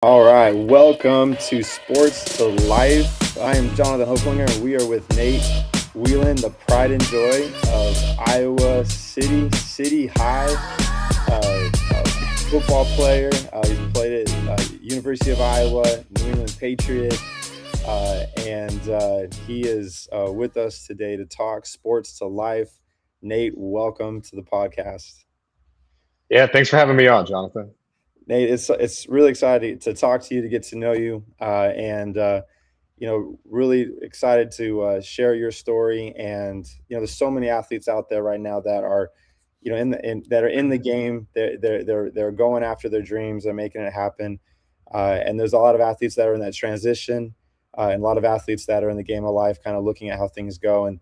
All right, welcome to Sports to Life. I am Jonathan Hoeflinger, and we are with Nate Wieland, the pride and joy of Iowa City High, football player. He's played at University of Iowa, New England Patriots, and he is with us today to talk sports to life. Nate, welcome to the podcast. Yeah, thanks for having me on, Jonathan. Nate, it's really exciting to talk to you, to get to know you, and really excited to share your story. And there's so many athletes out there right now that are, that are in the game. They're going after their dreams. They're making it happen. And there's a lot of athletes that are in that transition, and a lot of athletes that are in the game of life, kind of looking at how things go. And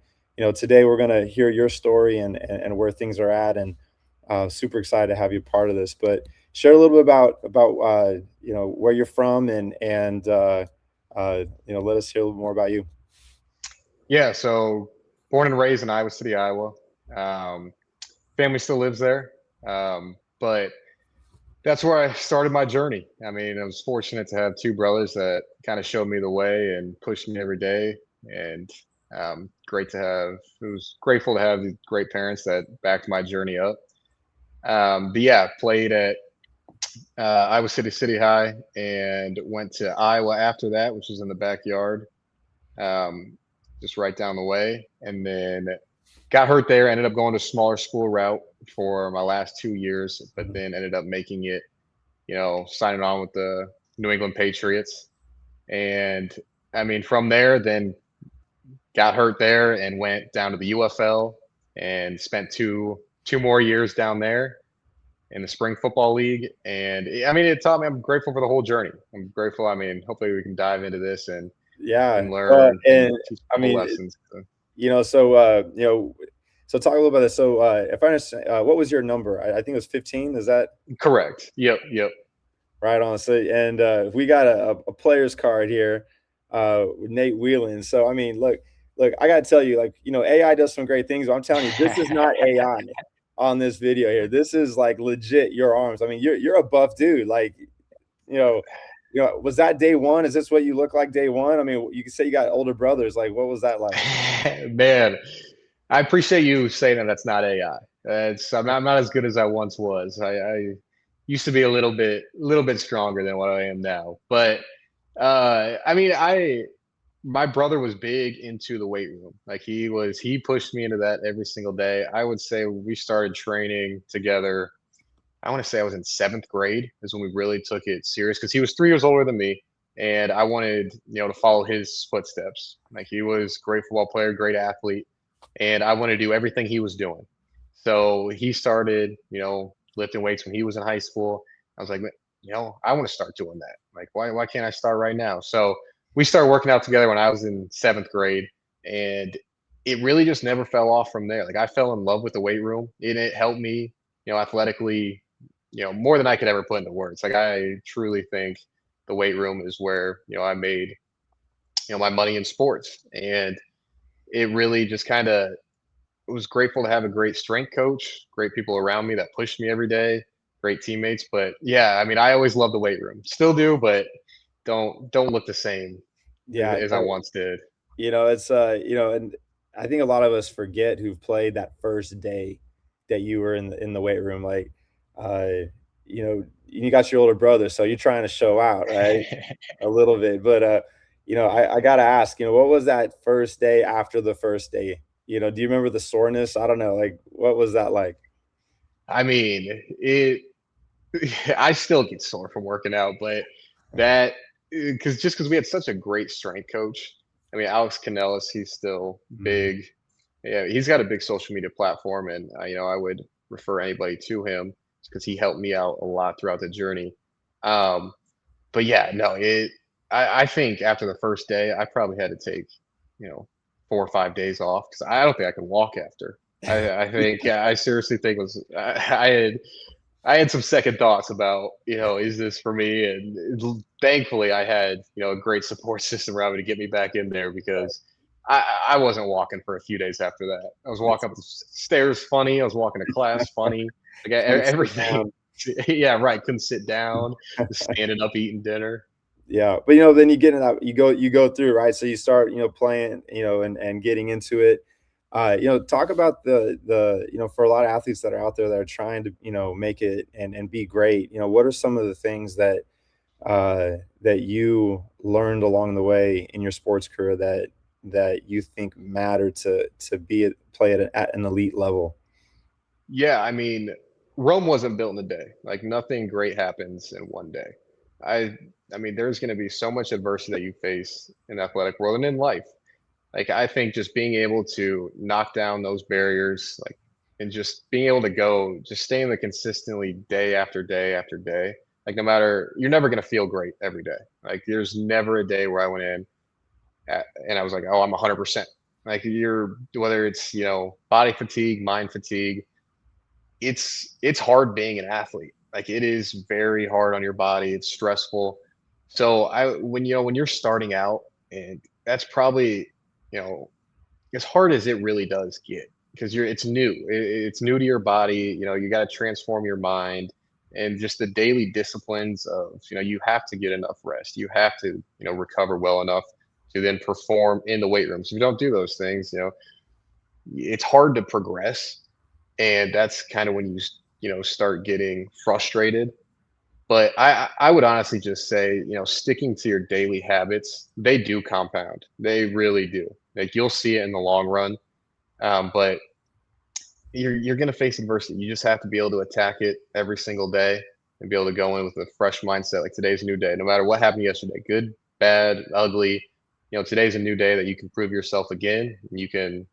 today we're going to hear your story and where things are at. And super excited to have you part of this. But share a little bit about where you're from and let us hear a little more about you. Yeah, so born and raised in Iowa City, Iowa. Um, Family still lives there, but that's where I started my journey. I mean, I was fortunate to have two brothers that kind of showed me the way and pushed me every day. And great to have. It was grateful to have these great parents that backed my journey up. But yeah, played at Iowa City High and went to Iowa after that, which was in the backyard, um, just right down the way. And then got hurt there, ended up going to a smaller school route for my last 2 years, but Mhm. then ended up making it, signing on with the New England Patriots. And I mean, from there, then got hurt there and went down to the UFL and spent two more years down there in the spring football league. And I mean, it taught me. I'm grateful for the whole journey. I'm grateful. I mean, hopefully we can dive into this Yeah. and Well, learn and and teach I people mean, lessons. so talk a little bit. So if I understand, what was your number? I think it was 15. Is that Correct. Yep. Yep. right on? So, and we got a player's card here with Nate Wieland. So, I mean, look, I got to tell you, AI does some great things, but I'm telling you, this is not AI on this video here. This is like legit your arms. I mean, you're a buff dude. You know, was that day one? Is this what you look like day one? I mean, you can say you got older brothers. Like, what was that like? Man, I appreciate you saying that. That's not AI. I'm not as good as I once was. I used to be a little bit stronger than what I am now. But I mean, I my brother was big into the weight room. Like he pushed me into that every single day. I would say we started training together. I want to say I was in seventh grade is when we really took it serious because he was 3 years older than me, and I wanted to follow his footsteps. Like he was a great football player, great athlete, and I wanted to do everything he was doing. So he started lifting weights when he was in high school. I was like, I want to start doing that. Like why can't I start right now? So we started working out together when I was in seventh grade, and it really just never fell off from there. Like I fell in love with the weight room, and it helped me athletically more than I could ever put into words. Like I truly think the weight room is where I made my money in sports, and it really just kind of was grateful to have a great strength coach, great people around me that pushed me every day, great teammates. But yeah, I mean, I always loved the weight room, still do, but don't look the same as, Yeah, as I once did. it's and I think a lot of us forget who've played that first day that you were in the weight room. You got your older brother, so you're trying to show out, right? A little bit, but I gotta ask, what was that first day after the first day? Do you remember the soreness? I don't know, like what was that like? I mean, it. I still get sore from working out, but that because we had such a great strength coach. I mean, Alex Canellis, he's still Mhm. big. Yeah, he's got a big social media platform, and I would refer anybody to him because he helped me out a lot throughout the journey. Um, but yeah, no, I think after the first day, I probably had to take, you know, 4 or 5 days off because I don't think I can walk after. I think yeah, I seriously think it was I had some second thoughts about, is this for me? And thankfully, I had, a great support system around me to get me back in there because I wasn't walking for a few days after that. I was walking up the stairs funny. I was walking to class funny. Like Can't sit everything. down. Yeah, right. Couldn't sit down, just standing up eating dinner. Yeah, but, then you get in that you go through, right? So you start, playing, and getting into it. Talk about for a lot of athletes that are out there that are trying to, make it and be great, what are some of the things that you learned along the way in your sports career that you think matter to play at an elite level? Yeah, I mean, Rome wasn't built in a day. Like nothing great happens in one day. I I mean, there's going to be so much adversity that you face in the athletic world and in life. Like I think just being able to knock down those barriers, like and just being able to go, just staying the consistently day after day after day. Like no matter, you're never going to feel great every day. Like there's never a day where I went in and I was like, oh, I'm 100%. Like you're whether it's body fatigue, mind fatigue, it's hard being an athlete. Like it is very hard on your body. It's stressful. So when you're starting out, and that's probably you know as hard as it really does get because it's new. It's new to your body. You got to transform your mind and just the daily disciplines of you have to get enough rest. You have to recover well enough to then perform in the weight room. So if you don't do those things, it's hard to progress, and that's kind of when you start getting frustrated. But I would honestly just say sticking to your daily habits, they do compound, they really do. Like you'll see it in the long run. But you're going to face adversity. You just have to be able to attack it every single day and be able to go in with a fresh mindset. Like today's a new day, no matter what happened yesterday, good, bad, ugly. Today's a new day that you can prove yourself again. And you can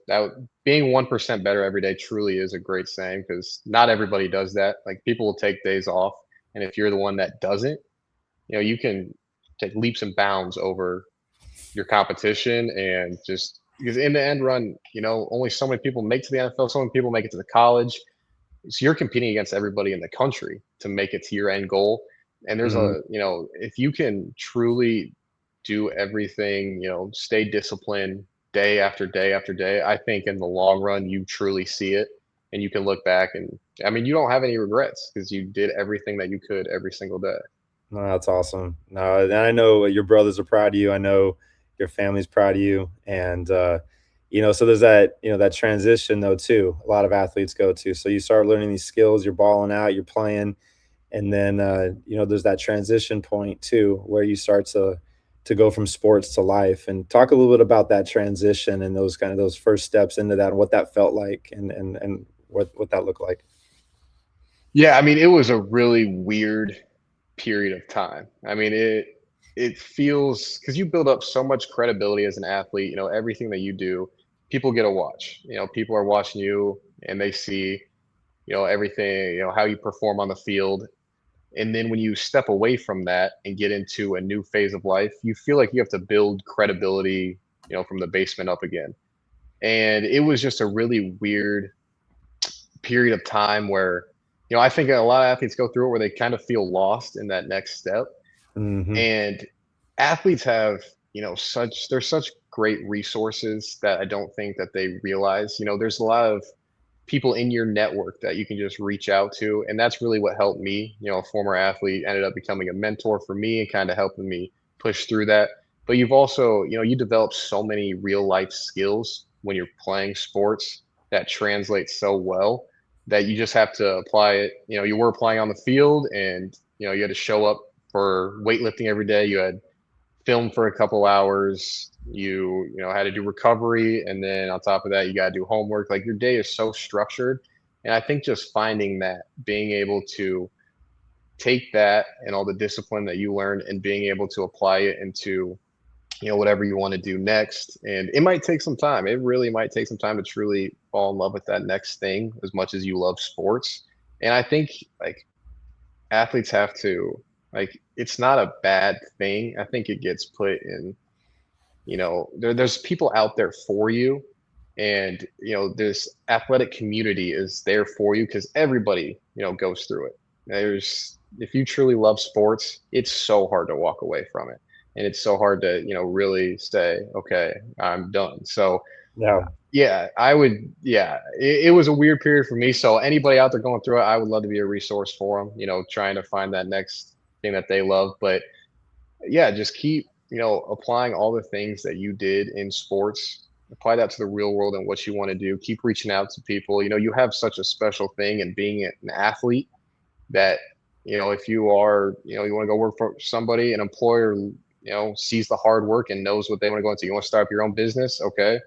that being 1% better every day truly is a great saying because not everybody does that. Like people will take days off, and if you're the one that doesn't, you can take leaps and bounds over your competition, and just because in the end run, only so many people make to the NFL, so many people make it to the college. So you're competing against everybody in the country to make it to your end goal. And there's Mhm. if you can truly do everything, stay disciplined day after day after day, I think in the long run, you truly see it and you can look back and, I mean, you don't have any regrets because you did everything that you could every single day. No, that's awesome. No, and I know your brothers are proud of you. I know your family's proud of you, and so there's that transition though too. A lot of athletes go to. So you start learning these skills. You're balling out. You're playing, and then there's that transition point too where you start to go from sports to life. And talk a little bit about that transition and those first steps into that, and what that felt like, and what that looked like. Yeah, I mean, it was a really weird period of time. I mean, it feels because you build up so much credibility as an athlete, everything that you do, people get a watch. People are watching you and they see, everything, how you perform on the field. And then when you step away from that and get into a new phase of life, you feel like you have to build credibility, from the basement up again. And it was just a really weird period of time where, I think a lot of athletes go through it where they kind of feel lost in that next step. Hmm. And athletes have, there's such great resources that I don't think that they realize. There's a lot of people in your network that you can just reach out to. And that's really what helped me. A former athlete ended up becoming a mentor for me and kind of helping me push through that. But you've also, you develop so many real life skills when you're playing sports that translate so well that you just have to apply it. You were playing on the field and, you had to show up for weightlifting every day. You had film for a couple hours. You had to do recovery, and then on top of that, you got to do homework. Like your day is so structured, and I think just finding that, being able to take that and all the discipline that you learned, and being able to apply it into whatever you want to do next. And it might take some time. It really might take some time to truly fall in love with that next thing as much as you love sports. And I think like athletes have to like it's not a bad thing. I think it gets put in, there's people out there for you, and this athletic community is there for you because everybody goes through it. There's If you truly love sports, it's so hard to walk away from it, and it's so hard to really say, okay, I'm done. So Yeah. Yeah, I would. Yeah, it was a weird period for me. So anybody out there going through it, I would love to be a resource for them. Trying to find that next thing that they love. But yeah, just keep applying all the things that you did in sports. Apply that to the real world and what you want to do. Keep reaching out to people. You have such a special thing and being an athlete that if you are you want to go work for somebody, an employer sees the hard work and knows what they want to go into. You want to start up your own business, okay?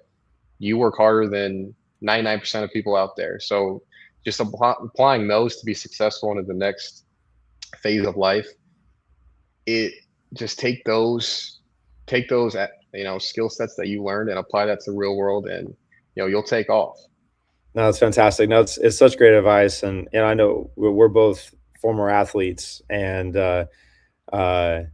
You work harder than 99% of people out there. So just applying those to be successful into the next phase of life, it just take those skill sets that you learned and apply that to the real world, and you'll take off. No, it's fantastic. No, it's such great advice, and I know we're both former athletes, and uh, I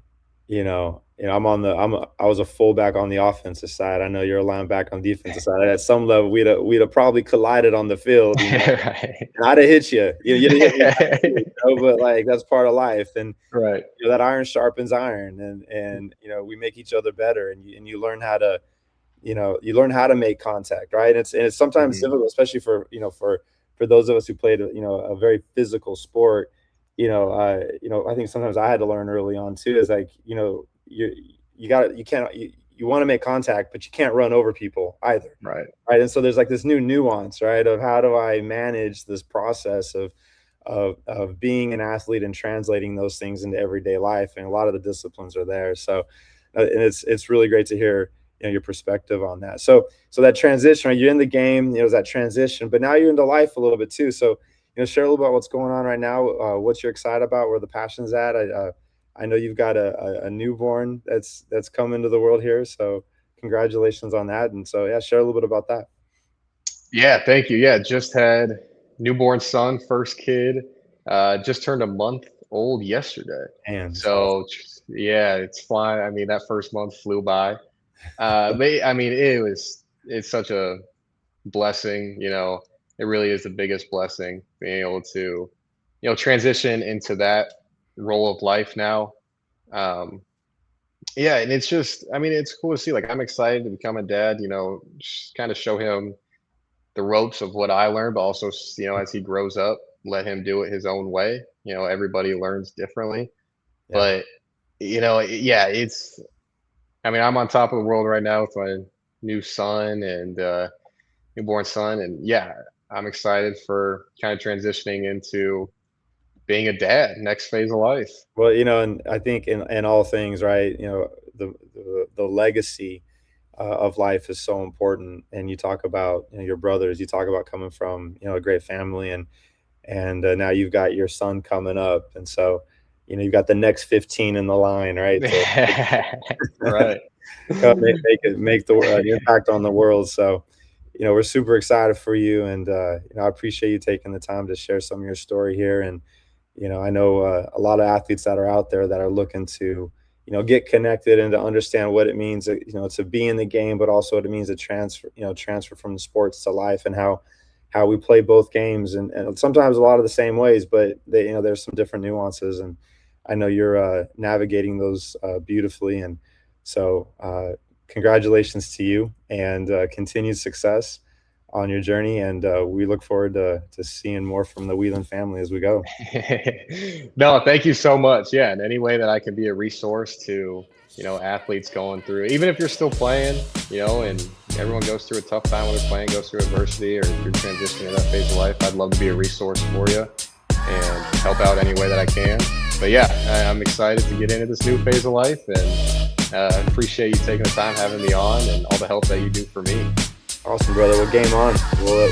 was a fullback on the offensive side. I know you're a linebacker on the defensive side. At some level, we'd have probably collided on the field, Right. and I'd have hit you. You didn't hit me back too, but like that's part of life, and Right. that iron sharpens iron, and we make each other better, and you learn how to you learn how to make contact, right? And it's sometimes Mhm. difficult, especially for for those of us who played a very physical sport. I think sometimes I had to learn early on too, is like you got you can't you want to make contact, but you can't run over people either, Right. right? And so there's like this new nuance, right, of how do I manage this process of being an athlete and translating those things into everyday life, and a lot of the disciplines are there. So and it's really great to hear your perspective on that. So that transition, right? You're in the game, it was that transition, but now you're into life a little bit too. So share a little about what's going on right now, what you're excited about, where the passion's at. I know you've got a newborn that's come into the world here, so congratulations on that. And so yeah, share a little bit about that. Yeah, thank you. Yeah, just had newborn son, first kid, just turned a month old yesterday. And it's awesome. So yeah, it's flying. I mean, that first month flew by. But I mean, it's such a blessing. It really is the biggest blessing being able to, transition into that role of life now. Um, yeah, and it's just, I mean, it's cool to see. Like, I'm excited to become a dad. Just kind of show him the ropes of what I learned, but also, as he grows up, let him do it his own way. Everybody learns differently, Yeah. but yeah, I mean, I'm on top of the world right now with my new son and newborn son, and yeah, I'm excited for kind of transitioning into being a dad, next phase of life. Well, and I think in all things, right, the legacy of life is so important. And you talk about your brothers, you talk about coming from a great family, and now you've got your son coming up, and so you've got the next 15 in the line, right? Right. Come make the impact on the world. So, we're super excited for you, and I appreciate you taking the time to share some of your story here. And I know a lot of athletes that are out there that are looking to get connected and to understand what it means, to be in the game, but also what it means to transfer from the sports to life, and how we play both games, and sometimes a lot of the same ways, but there's some different nuances, and I know you're navigating those beautifully. And so congratulations to you, and continued success on your journey. And we look forward to seeing more from the Wieland family as we go. No, thank you so much. Yeah, in any way that I can be a resource to athletes going through, even if you're still playing, and everyone goes through a tough time when they're playing, goes through adversity, or if you're transitioning to that phase of life, I'd love to be a resource for you and help out any way that I can. But yeah, I'm excited to get into this new phase of life, and appreciate you taking the time having me on and all the help that you do for me. Awesome, brother. Well, game on. We'll